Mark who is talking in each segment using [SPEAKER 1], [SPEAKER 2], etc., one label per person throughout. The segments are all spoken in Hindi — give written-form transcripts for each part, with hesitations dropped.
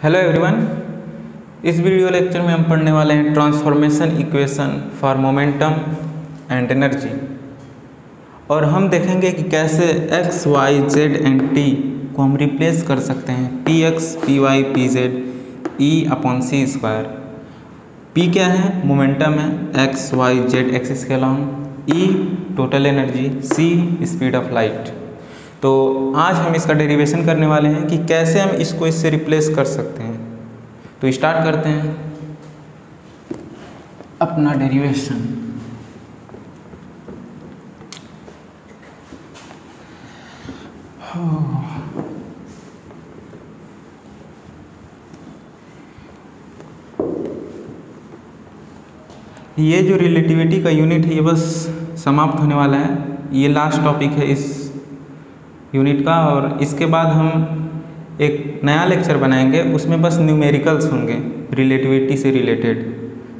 [SPEAKER 1] Hello everyone. इस वीडियो लेक्चर में हम पढ़ने वाले हैं transformation equation for momentum and energy, और हम देखेंगे कि कैसे x, y, z and t को हम रिप्लेस कर सकते हैं px, py, pz E/c²। p क्या है? मोमेंटम है। x, y, z एक्सिस के along. E total energy, c speed of light. तो आज हम इसका डेरिवेशन करने वाले हैं कि कैसे हम इसको इससे रिप्लेस कर सकते हैं। तो स्टार्ट करते हैं अपना डेरिवेशन। ये जो रिलेटिविटी का यूनिट है ये बस समाप्त होने वाला है। ये लास्ट टॉपिक है इस यूनिट का, और इसके बाद हम एक नया लेक्चर बनाएंगे, उसमें बस न्यूमेरिकल्स होंगे रिलेटिविटी से रिलेटेड,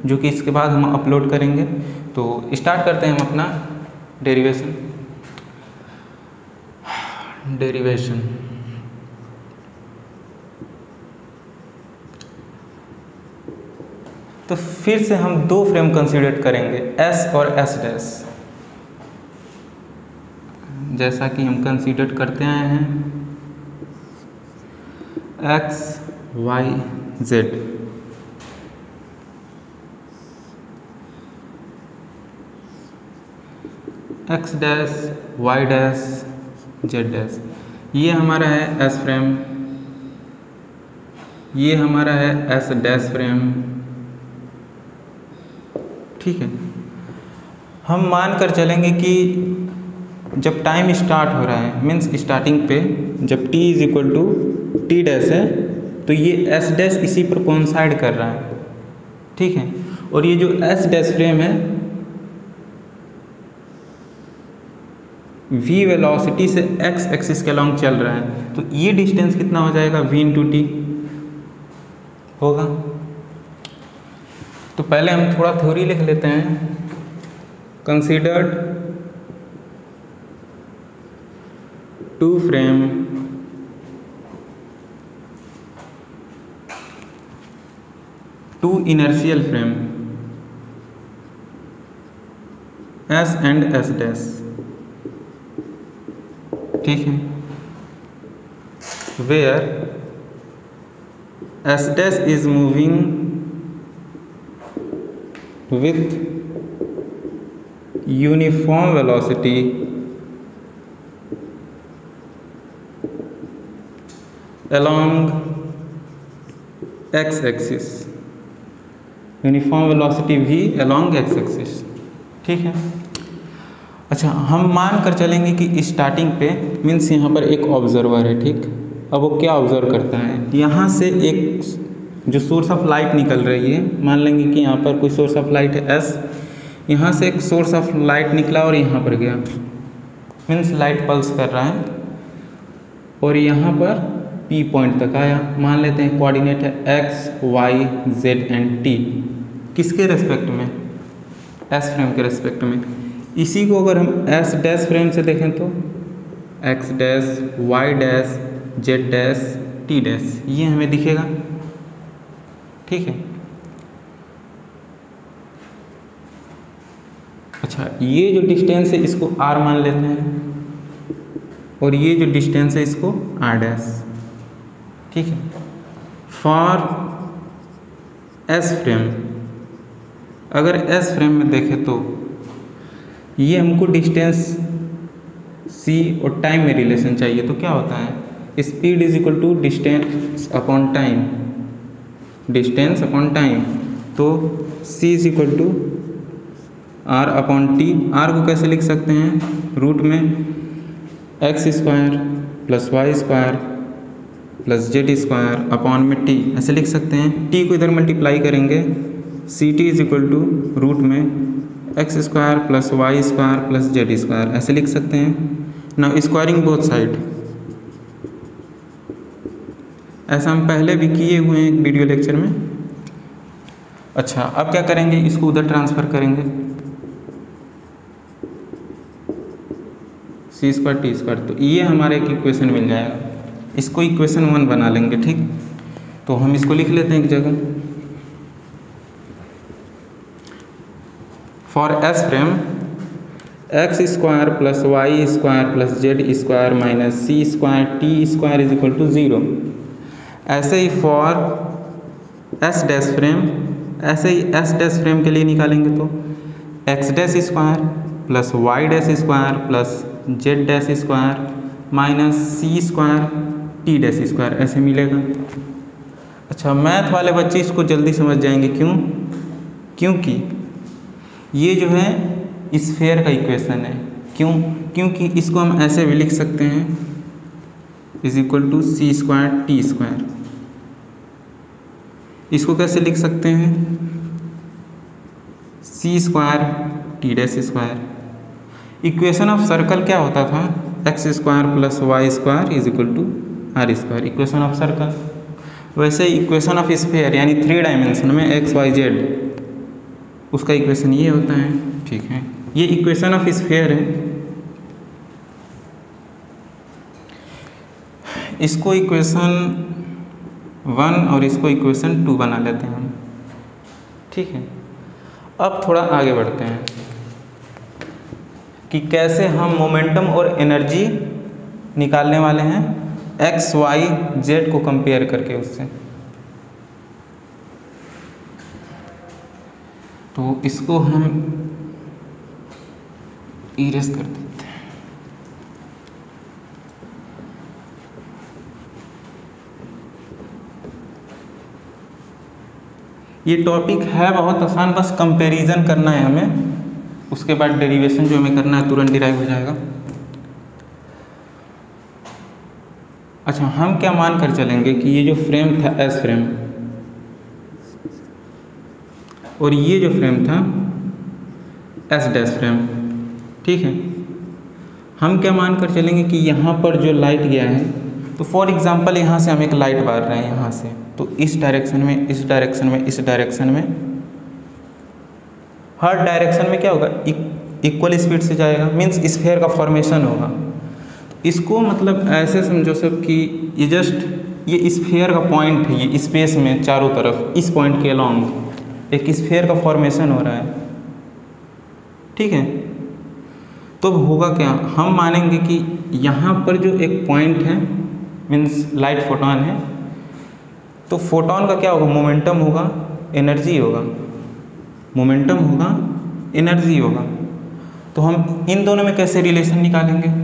[SPEAKER 1] जो कि इसके बाद हम अपलोड करेंगे। तो स्टार्ट करते हैं हम अपना डेरिवेशन। तो फिर से हम दो फ्रेम कंसीडर करेंगे, S और S', जैसा कि हम कंसीडर करते आए हैं x, y, z। x dash, y dash, z dash, ये हमारा है S फ्रेम, ये हमारा है S डैश फ्रेम। ठीक है, हम मान कर चलेंगे कि जब टाइम स्टार्ट हो रहा है, मीन्स स्टार्टिंग पे जब t = t डैश है, तो ये S डैश इसी पर कोइंसाइड कर रहा है। ठीक है, और ये जो S डैश फ्रेम है v वेलोसिटी से x एक्सिस के अलॉन्ग चल रहा है, तो ये डिस्टेंस कितना हो जाएगा? v × t होगा। तो पहले हम थोड़ा थ्योरी लिख लेते हैं। Considered two frame two inertial frame S and S dash. ठीक है, where S dash is moving with uniform velocity along x axis, uniform velocity v along x axis. ठीक है, अच्छा, हम मान कर चलेंगे कि स्टार्टिंग पे मीन्स यहाँ पर एक ऑब्जर्वर है। ठीक, अब वो क्या ऑब्जर्व करता है? यहाँ से एक जो सोर्स ऑफ लाइट निकल रही है, मान लेंगे कि यहाँ पर कोई सोर्स ऑफ लाइट है S, यहाँ से एक सोर्स ऑफ लाइट निकला और यहाँ पर गया, मीन्स लाइट पल्स कर रहा है, और यहाँ पर P पॉइंट तक आया। मान लेते हैं कोऑर्डिनेट है x, y, z and t, किसके रेस्पेक्ट में? S फ्रेम के रेस्पेक्ट में। इसी को अगर हम S डैश फ्रेम से देखें तो x dash, y dash, z dash, t dash, ये हमें दिखेगा। ठीक है, अच्छा, ये जो डिस्टेंस है इसको r मान लेते हैं, और ये जो डिस्टेंस है इसको r डैश। ठीक है, फॉर S फ्रेम, अगर S फ्रेम में देखें तो ये हमको डिस्टेंस c और टाइम में रिलेशन चाहिए। तो क्या होता है? Speed = distance upon time, distance upon time. तो c = r/t। r को कैसे लिख सकते हैं? रूट में x² + y² + z² अपॉन में t, ऐसे लिख सकते हैं। t को इधर मल्टीप्लाई करेंगे, ct = रूट में x² + y² + z², ऐसे लिख सकते हैं। नाउ स्क्वायरिंग बोथ साइड, ऐसा हम पहले भी किए हुए हैं एक वीडियो लेक्चर में। अच्छा, अब क्या करेंगे? इसको उधर ट्रांसफ़र करेंगे, c² t², तो ये हमारे एक इक्वेशन मिल जाएगा। इसको इक्वेशन 1 बना लेंगे। ठीक, तो हम इसको लिख लेते हैं एक जगह। For S frame X square plus Y square plus Z square minus C square T square is equal to 0। ऐसे ही फॉर एस डैश फ्रेम, ऐसे ही एस डैश फ्रेम के लिए निकालेंगे तो X dash square plus Y dash square plus Z dash square minus C square T dash square ऐसे मिलेगा। अच्छा, मैथ वाले बच्चे इसको जल्दी समझ जाएंगे। क्योंकि ये जो है स्फीयर का इक्वेशन है। क्योंकि इसको हम ऐसे भी लिख सकते हैं is equal to C square T square. इसको कैसे लिख सकते हैं? C square T dash square. Equation of circle क्या होता था? X square plus Y square is equal to R square, equation of circle. वैसे इक्वेशन ऑफ स्फीयर यानी 3 डायमेंशन में एक्स वाई जेड, उसका इक्वेशन ये होता है। ठीक है, ये इक्वेशन ऑफ स्फीयर है। इसको इक्वेशन 1 और इसको इक्वेशन 2 बना लेते हैं हम। ठीक है, अब थोड़ा आगे बढ़ते हैं कि कैसे हम मोमेंटम और एनर्जी निकालने वाले हैं एक्स वाई जेड को कंपेयर करके उससे। तो इसको हम इरेज कर देते हैं। ये टॉपिक है बहुत आसान, बस कंपैरिजन करना है हमें, उसके बाद डेरिवेशन जो हमें करना है तुरंत डिराइव हो जाएगा। अच्छा, हम क्या मान कर चलेंगे कि ये जो फ्रेम था एस फ्रेम और ये जो फ्रेम था एस डैश फ्रेम, ठीक है, हम क्या मान कर चलेंगे कि यहाँ पर जो लाइट गया है, तो फॉर एग्जांपल यहाँ से हम एक लाइट मार रहे हैं यहाँ से, तो इस डायरेक्शन में, इस डायरेक्शन में, इस डायरेक्शन में, हर डायरेक्शन में क्या होगा? इक्वल स्पीड से जाएगा, मीन्स स्फीयर का फॉर्मेशन होगा। इसको मतलब ऐसे समझो सब कि ये जस्ट ये स्फीयर का पॉइंट है, ये स्पेस में चारों तरफ इस पॉइंट के अलॉन्ग एक स्फीयर का फॉर्मेशन हो रहा है। ठीक है, तो होगा क्या? हम मानेंगे कि यहाँ पर जो एक पॉइंट है मीन्स लाइट फोटॉन है, तो फोटॉन का क्या होगा? मोमेंटम होगा, एनर्जी होगा, मोमेंटम होगा, एनर्जी होगा। तो हम इन दोनों में कैसे रिलेशन निकालेंगे?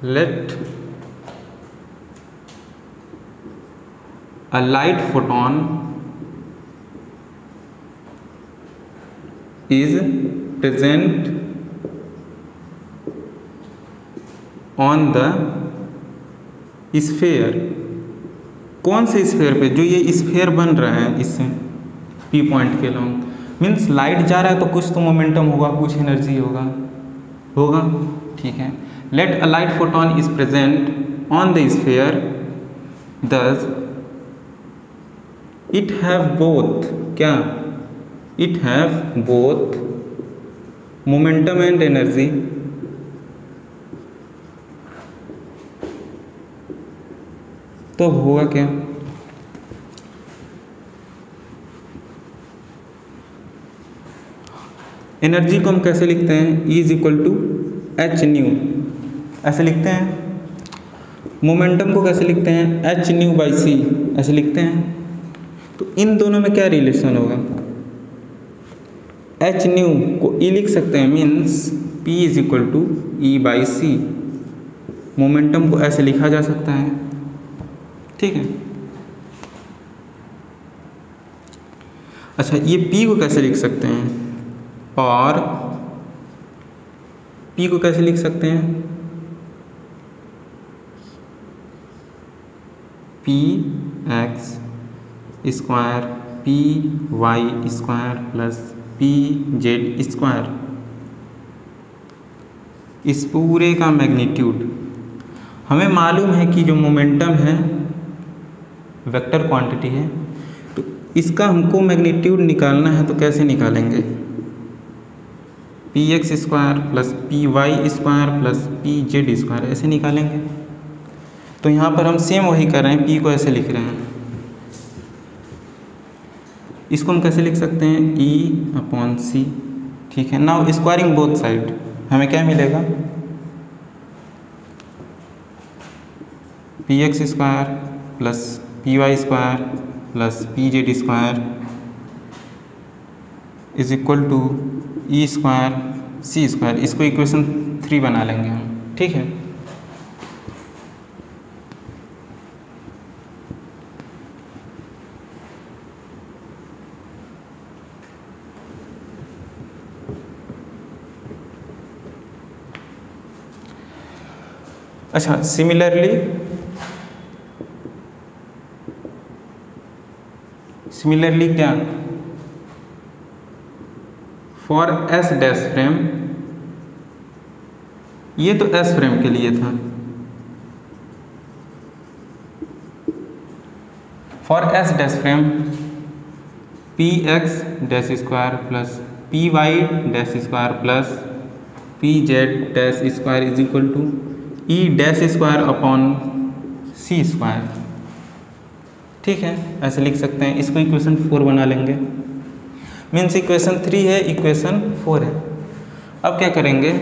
[SPEAKER 1] Let a light photon is present on the sphere। कौन से स्फीयर पे? जो ये स्फीयर बन रहा है इससे पी पॉइंट के लॉन्ग, मीन्स लाइट जा रहा है तो कुछ तो मोमेंटम होगा, कुछ एनर्जी होगा। ठीक है, let a light photon is present on the sphere, thus it have both क्या? It have both momentum and energy। तो होगा क्या? एनर्जी को हम कैसे लिखते हैं? E is equal to H nu, ऐसे लिखते हैं। मोमेंटम को कैसे लिखते हैं? एच न्यू बाई सी, ऐसे लिखते हैं। तो इन दोनों में क्या रिलेशन होगा? एच न्यू को ई लिख सकते हैं, means P is equal to E by C. Momentum को ऐसे लिखा जा सकता है। ठीक है, अच्छा, ये पी को कैसे लिख सकते हैं? और पी को कैसे लिख सकते हैं? P X square P Y square plus P Z square. इस पूरे का मैग्नीट्यूड हमें मालूम है कि जो मोमेंटम है वेक्टर क्वांटिटी है, तो इसका हमको मैग्नीट्यूड निकालना है। तो कैसे निकालेंगे? P P X square plus P Y square plus P Z square ऐसे निकालेंगे। तो यहाँ पर हम सेम वही कर रहे हैं, पी को ऐसे लिख रहे हैं। इसको हम कैसे लिख सकते हैं, ई अपॉन सी। ठीक है, नाउ स्क्वायरिंग बोथ साइड हमें क्या मिलेगा, P X square plus P Y square plus P Z square is equal to E square C square. इसको इक्वेशन 3 बना लेंगे हम। ठीक है, अच्छा सिमिलरली क्या, फॉर एस डैश फ्रेम, ये तो एस फ्रेम के लिए था, for S dash frame P X dash square plus P Y dash square plus P Z dash square is equal to E dash square upon C square. ठीक है, ऐसे लिख सकते हैं। इसको इक्वेशन 4 बना लेंगे। मीन्स इक्वेशन 3 है, इक्वेशन 4 है। अब क्या करेंगे,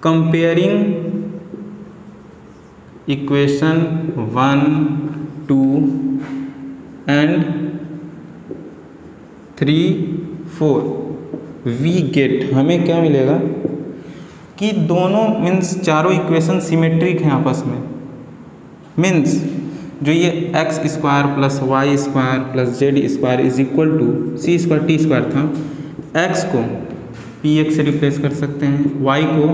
[SPEAKER 1] comparing equation 1, 2 and 3, 4 we get, हमें क्या मिलेगा कि दोनों मीन्स चारों इक्वेशन सिमेट्रिक हैं आपस में। मीन्स जो ये X square plus Y square plus Z square is equal to C square T square था, एक्स को पी एक्स से रिप्लेस कर सकते हैं, वाई को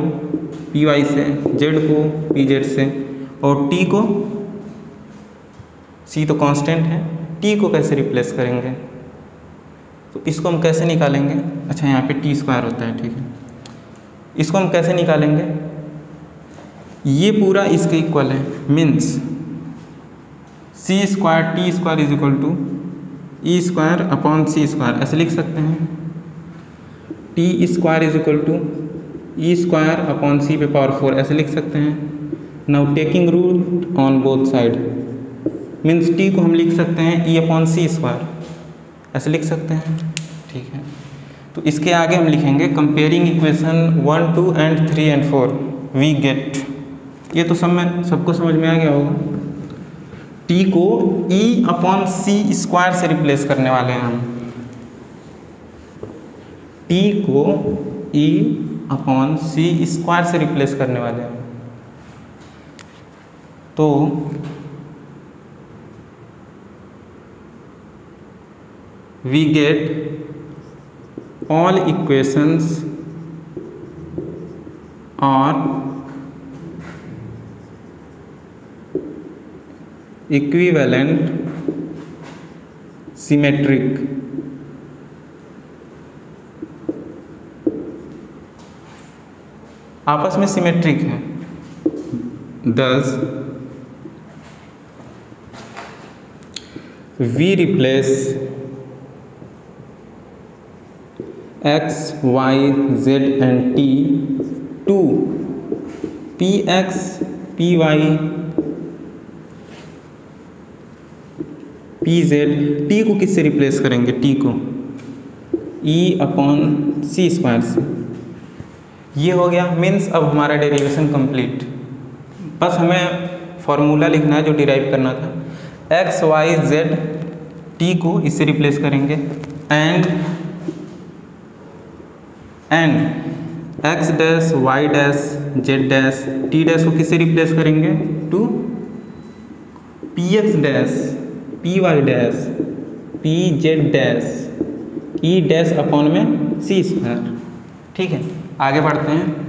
[SPEAKER 1] पी वाई से, जेड को पी जेड से, और टी को, सी तो कांस्टेंट है, टी को कैसे रिप्लेस करेंगे, तो इसको हम कैसे निकालेंगे। अच्छा, यहाँ पे टी स्क्वायर होता है। ठीक है, इसको हम कैसे निकालेंगे, ये पूरा इसके इक्वल है। Means C square T square is equal to E square upon C square, ऐसे लिख सकते हैं। T square is equal to E square upon C पे पावर 4, ऐसे लिख सकते हैं। Now taking root on both side, means T को हम लिख सकते हैं ई अपॉन सी स्क्वायर, ऐसे लिख सकते हैं। ठीक है, तो इसके आगे हम लिखेंगे comparing equation 1, 2 and 3 and 4 we get. ये तो सबको समझ में आ गया होगा। टी को ई अपॉन सी स्क्वायर से रिप्लेस करने वाले हैं हम। टी को ई अपॉन सी स्क्वायर से रिप्लेस करने वाले हैं। तो we get all equations are equivalent symmetric. आपस में सिमेट्रिक है। Thus we replace x, y, z and t to px, py, pz। t को किससे रिप्लेस करेंगे? t को e अपॉन सी स्क्वायर से। ये हो गया। मीन्स अब हमारा डेरिवेशन कंप्लीट। बस हमें फॉर्मूला लिखना है जो डिराइव करना था। x, y, z t को इससे रिप्लेस करेंगे and x dash, y dash, z dash, t dash को किससे रिप्लेस करेंगे? To px dash, py dash, pz dash, e dash upon में सी स्क्वायर। ठीक है, आगे बढ़ते हैं।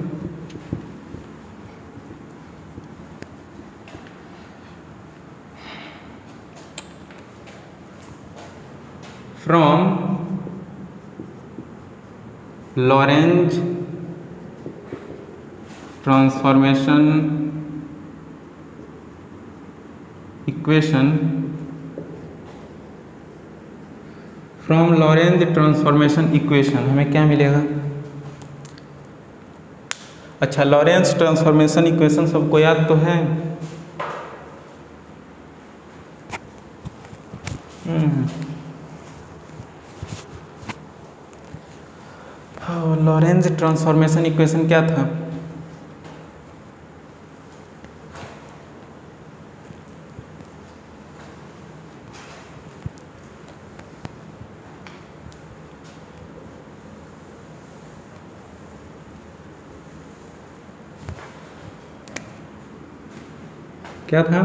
[SPEAKER 1] From Lorentz transformation equation, from Lorentz transformation equation हमें क्या मिलेगा? अच्छा, लॉरेंस ट्रांसफॉर्मेशन इक्वेशन सबको याद तो है? लॉरेंस ट्रांसफॉर्मेशन इक्वेशन क्या था? क्या था?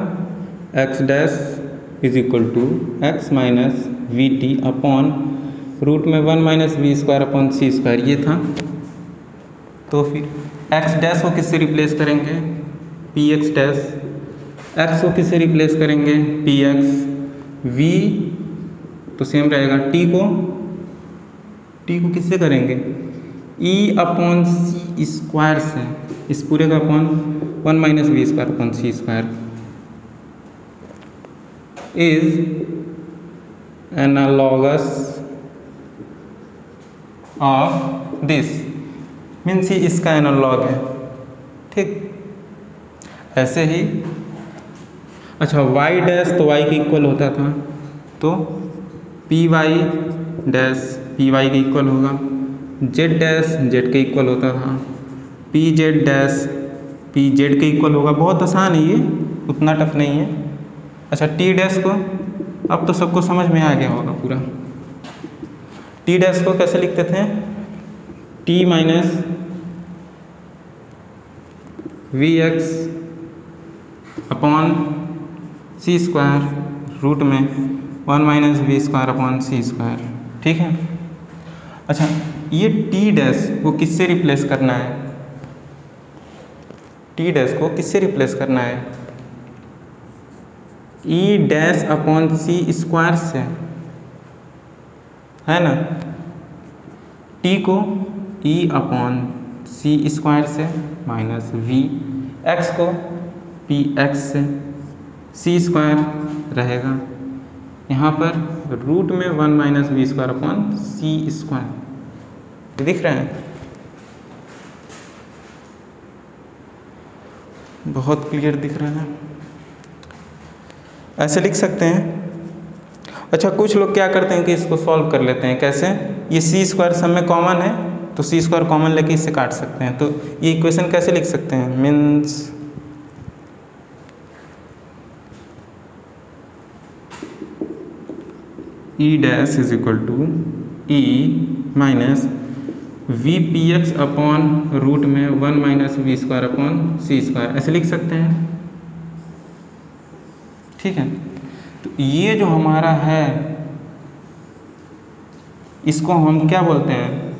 [SPEAKER 1] X dash is equal to X minus V T upon root में 1 minus V square upon C square, ये था। तो फिर एक्स डैश को किससे रिप्लेस करेंगे? P X dash. एक्स को किससे रिप्लेस करेंगे? P x. वी तो सेम रहेगा। टी को किससे करेंगे? ई अपॉन सी स्क्वायर से, इस पूरे का upon 1 minus V square upon C square is analogous of this, means ये इसका एनालॉग है। ठीक, ऐसे ही अच्छा वाई डैश तो वाई के इक्वल होता था, तो P Y dash P Y के इक्वल होगा। जेड डैश जेड के इक्वल होता था। P Z dash P Z के इक्वल होगा। बहुत आसान है ये, उतना टफ नहीं है। अच्छा, टी डैश को अब तो सबको समझ में आ गया होगा पूरा। टी डैश को कैसे लिखते थे? T minus V X upon C square root में 1 minus V square upon C square. ठीक है। अच्छा, ये टी डैश को किससे रिप्लेस करना है? टी डैश को किससे रिप्लेस करना है? E dash upon C square से, है ना। टी को ई अपॉन सी स्क्वायर से माइनस वी, एक्स को पी एक्स से, सी स्क्वायर रहेगा यहाँ पर रूट में 1 minus V square upon C square. दिख रहा है? बहुत क्लियर दिख रहा है। ऐसे लिख सकते हैं। अच्छा, कुछ लोग क्या करते हैं कि इसको सॉल्व कर लेते हैं। कैसे? ये सी स्क्वायर सब में कॉमन है, तो सी स्क्वायर कॉमन लेके इससे काट सकते हैं। तो ये इक्वेशन कैसे लिख सकते हैं? Means E dash is equal to E minus V P X upon root में 1 minus V square upon C square, ऐसे लिख सकते हैं। ठीक है। तो ये जो हमारा है इसको हम क्या बोलते हैं?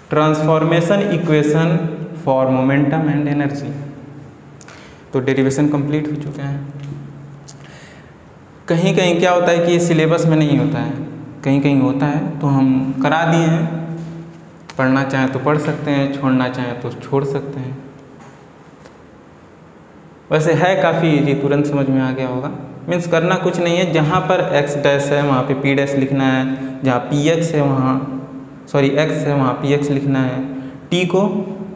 [SPEAKER 1] Transformation equation for momentum and energy. तो डेरिवेशन कंप्लीट हो चुके हैं। कहीं कहीं क्या होता है कि ये सिलेबस में नहीं होता है, कहीं कहीं होता है, तो हम करा दिए हैं। पढ़ना चाहें तो पढ़ सकते हैं, छोड़ना चाहें तो छोड़ सकते हैं। वैसे है काफ़ी इजी, तुरंत समझ में आ गया होगा। मीन्स करना कुछ नहीं है, जहाँ पर एक्स डैश है वहाँ पे पी डैश लिखना है, जहाँ पी एक्स है वहाँ एक्स है वहाँ पी एक्स लिखना है। टी को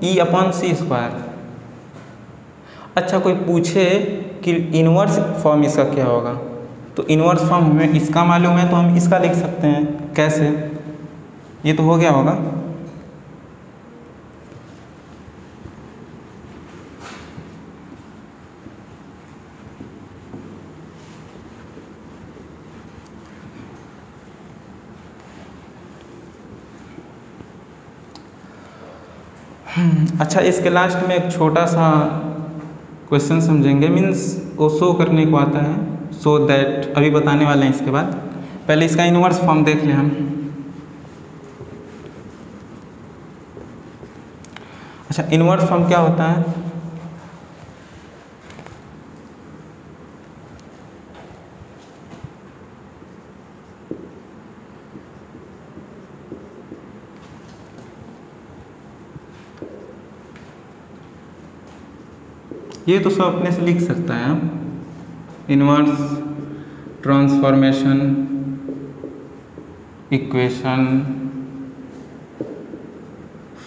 [SPEAKER 1] ई अपॉन सी स्क्वायर। अच्छा, कोई पूछे कि इन्वर्स फॉर्म इसका क्या होगा, तो इन्वर्स फॉर्म हमें इसका मालूम है, तो हम इसका लिख सकते हैं। कैसे? ये तो हो गया होगा। अच्छा, इसके लास्ट में एक छोटा सा क्वेश्चन समझेंगे। मीन्स वो शो करने को आता है, सो दैट अभी बताने वाले हैं इसके बाद। पहले इसका इन्वर्स फॉर्म देख लें हम। अच्छा, इन्वर्स फॉर्म क्या होता है? ये तो सब अपने से लिख सकता है। Inverse transformation equation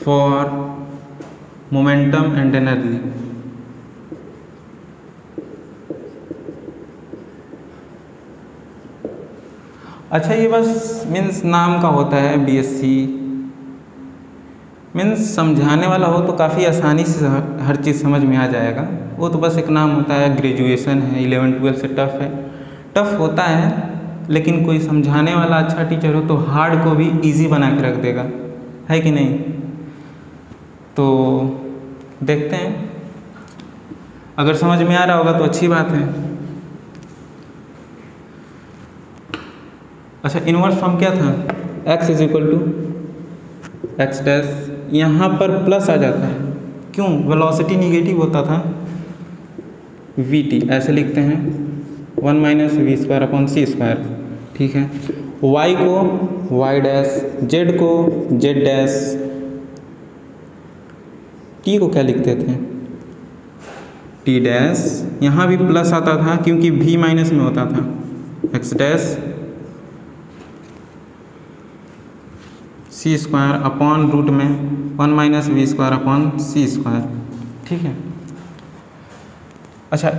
[SPEAKER 1] for momentum and energy. अच्छा ये बस मीन्स नाम का होता है बीएससी, मीन्स समझाने वाला हो तो काफ़ी आसानी से हर चीज़ समझ में आ जाएगा। वो तो बस एक नाम होता है, ग्रेजुएशन है, 11-12 से टफ है, टफ होता है, लेकिन कोई समझाने वाला अच्छा टीचर हो तो हार्ड को भी इजी बना के रख देगा, है कि नहीं। तो देखते हैं, अगर समझ में आ रहा होगा तो अच्छी बात है। अच्छा इनवर्स फॉर्म क्या था, x is equal to X dash, यहाँ पर प्लस आ जाता है, क्यों, वेलोसिटी निगेटिव होता था, vt ऐसे लिखते हैं 1 minus V square upon C square, ठीक है। y को y डैश, z को z डैश, t को क्या लिखते थे, t डैश, यहाँ भी प्लस आता था क्योंकि v माइनस में होता था, x dash C square upon root में 1 minus V square upon C square, ठीक है। अच्छा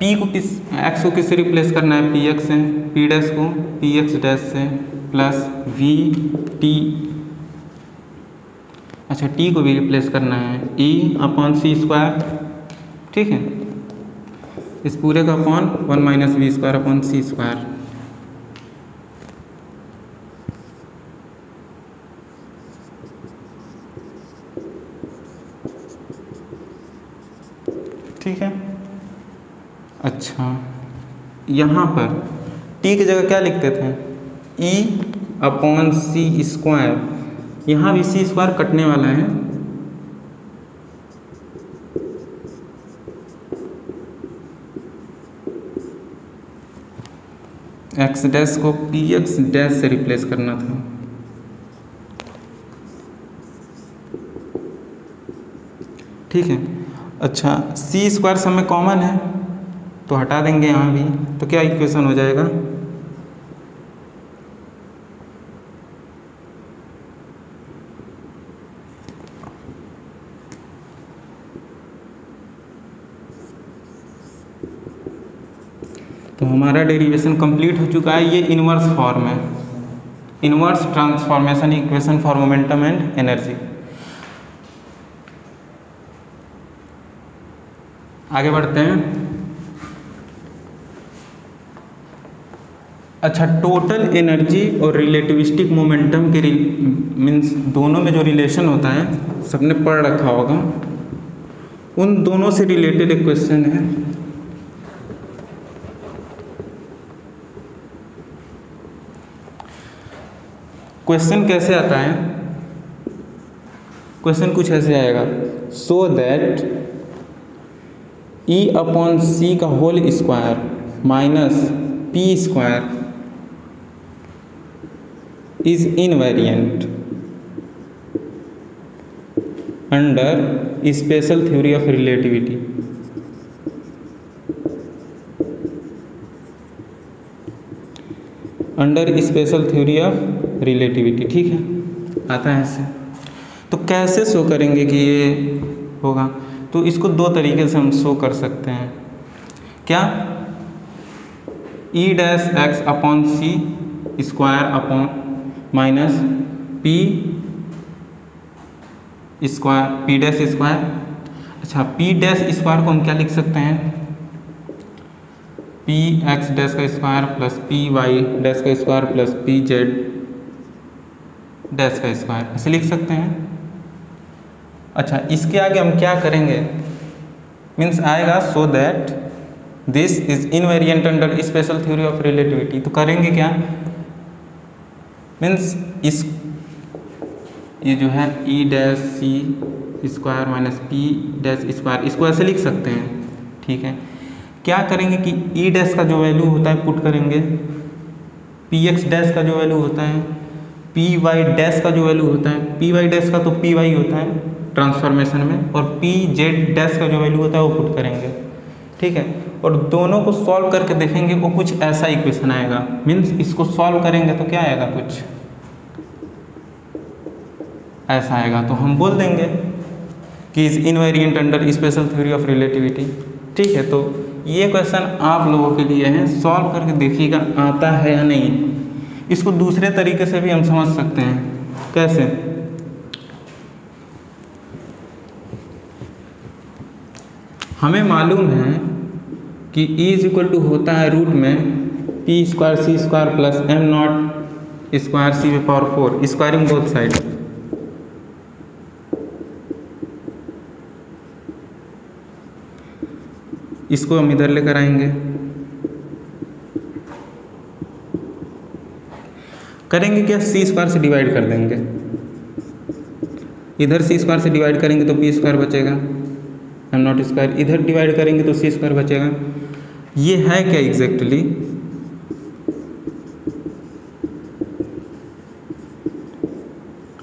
[SPEAKER 1] p को x को किससे रिप्लेस करना है, पी एक्स से, p डैश को पी एक्स डैश से, प्लस वी टी, अच्छा t को भी रिप्लेस करना है e अपॉन सी स्क्वायर, ठीक है, इस पूरे का upon 1 minus V square upon C square. ठीक है। अच्छा यहाँ पर t की जगह क्या लिखते थे, e अपॉन सी स्क्वायर, यहाँ भी सी स्क्वायर कटने वाला है, एक्स डैश को पी एक्स डैश से रिप्लेस करना था, ठीक है। अच्छा सी स्क्वायर सब में कॉमन है तो हटा देंगे यहाँ भी, तो क्या इक्वेशन हो जाएगा, तो हमारा डेरिवेशन कंप्लीट हो चुका है। ये इनवर्स फॉर्म है, inverse transformation equation for momentum and energy. आगे बढ़ते हैं। अच्छा टोटल एनर्जी और रिलेटिविस्टिक मोमेंटम के मीन्स दोनों में जो रिलेशन होता है सबने पढ़ रखा होगा, उन दोनों से रिलेटेड एक क्वेश्चन है। क्वेश्चन कैसे आता है, क्वेश्चन कुछ ऐसे आएगा, so that E upon C का whole square minus P square is invariant under special theory of relativity. Under special theory of relativity, ठीक है, आता है ऐसे। तो कैसे शो करेंगे कि ये होगा, तो इसको दो तरीके से हम शो कर सकते हैं। क्या, E dash X upon C square upon minus P square P dash square. अच्छा पी डैश स्क्वायर को हम क्या लिख सकते हैं, पी एक्स डैश का square plus P Y dash का square plus P Z dash का स्क्वायर, ऐसे लिख सकते हैं। अच्छा इसके आगे हम क्या करेंगे, मीन्स आएगा so that this is invariant under special theory of relativity. तो करेंगे क्या, मीन्स इस ये जो है E dash C square minus P dash square, इसको ऐसे लिख सकते हैं, ठीक है। क्या करेंगे कि ई डैश का जो वैल्यू होता है पुट करेंगे, पी एक्स डैश का जो वैल्यू होता है, पी वाई डैश का जो वैल्यू होता है, पी वाई डैश का तो पी वाई होता है ट्रांसफॉर्मेशन में, और पी जेड डैश का जो वैल्यू होता है वो पुट करेंगे, ठीक है। और दोनों को सॉल्व करके देखेंगे, वो कुछ ऐसा इक्वेशन आएगा, मीन्स इसको सॉल्व करेंगे तो क्या आएगा, कुछ ऐसा आएगा। तो हम बोल देंगे कि is invariant under special theory of relativity. ठीक है, तो ये क्वेश्चन आप लोगों के लिए है, सॉल्व करके देखिएगा आता है या नहीं। इसको दूसरे तरीके से भी हम समझ सकते हैं। कैसे? हमें मालूम है कि E इज इक्वल टू होता है रूट में P square C square plus M not square C पे पावर 4, स्क्वायरिंग बोथ साइड। इसको हम इधर लेकर आएंगे, करेंगे क्या, सी स्क्वायर से डिवाइड कर देंगे। इधर सी स्क्वायर से डिवाइड करेंगे तो पी स्क्वायर बचेगा, एम नॉट स्क्वायर, इधर डिवाइड करेंगे तो सी स्क्वायर बचेगा। ये है क्या एग्जैक्टली?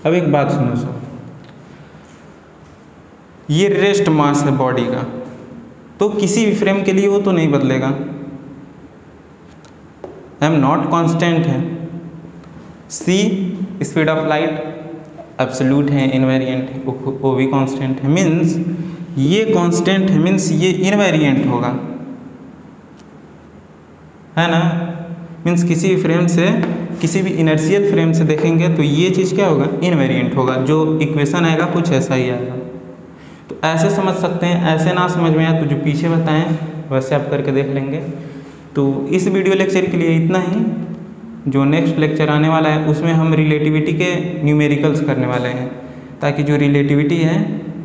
[SPEAKER 1] अब एक बात सुनो सर, ये रेस्ट मास है बॉडी का, तो किसी भी फ्रेम के लिए वो तो नहीं बदलेगा। एम नॉट कांस्टेंट है, सी स्पीड ऑफ लाइट एब्सोल्यूट है, इनवेरिएंट है, वो भी कांस्टेंट है। मीन्स ये कांस्टेंट है, मीन्स ये इनवेरिएंट होगा, है ना। मीन्स किसी भी फ्रेम से, किसी भी इनर्शियल फ्रेम से देखेंगे तो ये चीज़ क्या होगा, इनवेरिएंट होगा। जो इक्वेशन आएगा कुछ ऐसा ही आएगा। तो ऐसे समझ सकते हैं, ऐसे ना समझ में आए तो जो पीछे बताएं वैसे आप करके देख लेंगे। तो इस वीडियो लेक्चर के लिए इतना ही। जो नेक्स्ट लेक्चर आने वाला है उसमें हम रिलेटिविटी के न्यूमेरिकल्स करने वाले हैं, ताकि जो रिलेटिविटी है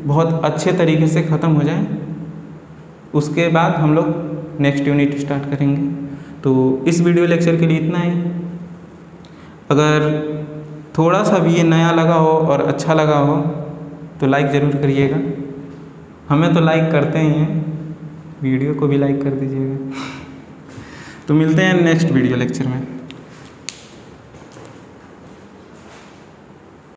[SPEAKER 1] बहुत अच्छे तरीके से ख़त्म हो जाए। उसके बाद हम लोग नेक्स्ट यूनिट स्टार्ट करेंगे। तो इस वीडियो लेक्चर के लिए इतना ही। अगर थोड़ा सा भी ये नया लगा हो और अच्छा लगा हो तो लाइक ज़रूर करिएगा। हमें तो लाइक करते ही हैं, वीडियो को भी लाइक कर दीजिएगा। तो मिलते हैं नेक्स्ट वीडियो लेक्चर में।